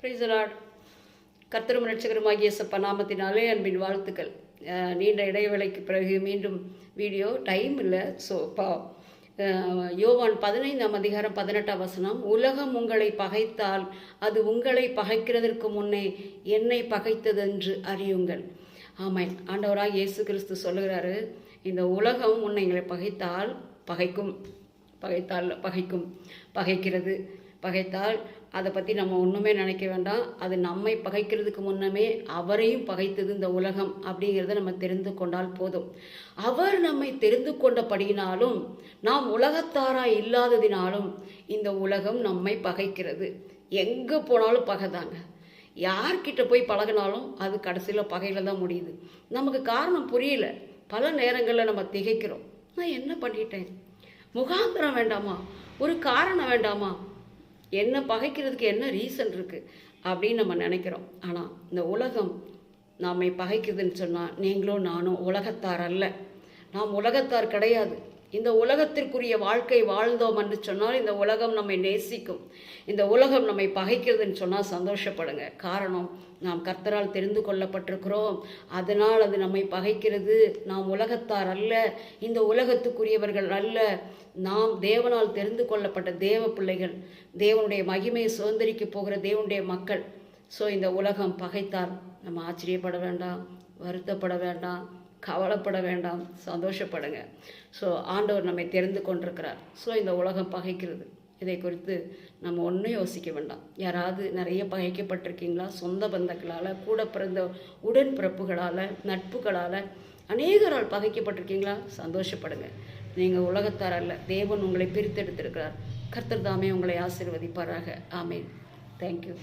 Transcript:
Praise the Lord. கர்த்தரும் இரட்சகருமாகிய இயேசு நாமத்தினாலே அன்பின் வாழ்த்துக்கள். நீண்ட இடைவேளைக்கு பிறகு மீண்டும் வீடியோ டைம் இல்லை. ஸோ யோவான் 15:18 உலகம் உங்களை பகைத்தால் அது உங்களை பகைக்கிறதற்கு முன்னே என்னை பகைத்ததென்று அறியுங்கள். ஆமாம், ஆண்டவராக இயேசு கிறிஸ்து சொல்லுகிறாரு, இந்த உலகம் உன்னை பகைத்தால் பகைக்கிறது. பகைத்தால் அதை பற்றி நம்ம ஒன்றுமே நினைக்க வேண்டாம். அது நம்மை பகைக்கிறதுக்கு முன்னமே அவரையும் பகைத்தது இந்த உலகம் அப்படிங்கிறத நம்ம தெரிந்து கொண்டால் போதும். அவர் நம்மை தெரிந்து கொண்டபடியினாலும் நாம் உலகத்தாராய் இல்லாததினாலும் இந்த உலகம் நம்மை பகைக்கிறது. எங்கே போனாலும் பகைதாங்க. யார்கிட்ட போய் பழகினாலும் அது கடைசியில் பகையில் தான் முடியுது. நமக்கு காரணம் புரியல. பல நேரங்களில் நம்ம திகைக்கிறோம். நான் என்ன பண்ணிட்டேன்? முகாந்திரம் வேண்டாமா? ஒரு காரணம் வேண்டாமா? என்ன பகைக்கிறதுக்கு என்ன ரீசன் இருக்குது அப்படின்னு நம்ம நினைக்கிறோம். ஆனால் இந்த உலகம் நம்மை பகைக்குதுன்னு சொன்னால் நீங்களும் நானும் உலகத்தார் அல்ல. நாம் உலகத்தார் கிடையாது. இந்த உலகத்திற்குரிய வாழ்க்கை வாழ்ந்தோம் என்று சொன்னால் இந்த உலகம் நம்மை நேசிக்கும். இந்த உலகம் நம்மை பகைக்கிறதுன்னு சொன்னால் சந்தோஷப்படுங்க. காரணம், நாம் கர்த்தரால் தெரிந்து கொள்ளப்பட்டிருக்கிறோம். அதனால் அது நம்மை பகைக்கிறது. நாம் உலகத்தார் அல்ல, இந்த உலகத்துக்குரியவர்கள் அல்ல. நாம் தேவனால் தெரிந்து கொள்ளப்பட்ட தேவ பிள்ளைகள், தேவனுடைய மகிமையை சுதந்திரிக்க போகிற தேவனுடைய மக்கள். ஸோ இந்த உலகம் பகைத்தால் நம்ம ஆச்சரியப்பட வேண்டாம், வருத்தப்பட வேண்டாம், கவலைப்பட வேண்டாம், சந்தோஷப்படுங்க. ஸோ ஆண்டவர் நம்மை தெரிந்து கொண்டிருக்கிறார். ஸோ இந்த உலகம் பகைக்கிறது, இதை குறித்து நம்ம ஒன்றும் யோசிக்க வேண்டாம். யாராவது நிறைய பகைக்கப்பட்டிருக்கீங்களா? சொந்த பந்தங்களால், கூட பிறந்த உடன்பிறப்புகளால், நட்புகளால், அநேகரால் பகைக்கப்பட்டிருக்கீங்களா? சந்தோஷப்படுங்க. நீங்கள் உலகத்தார் அல்ல. தேவன் உங்களை பிரித்தெடுத்திருக்கிறார். கர்த்தர் தாமே உங்களை ஆசீர்வதிப்பாராக. ஆமேன். தேங்க்யூ.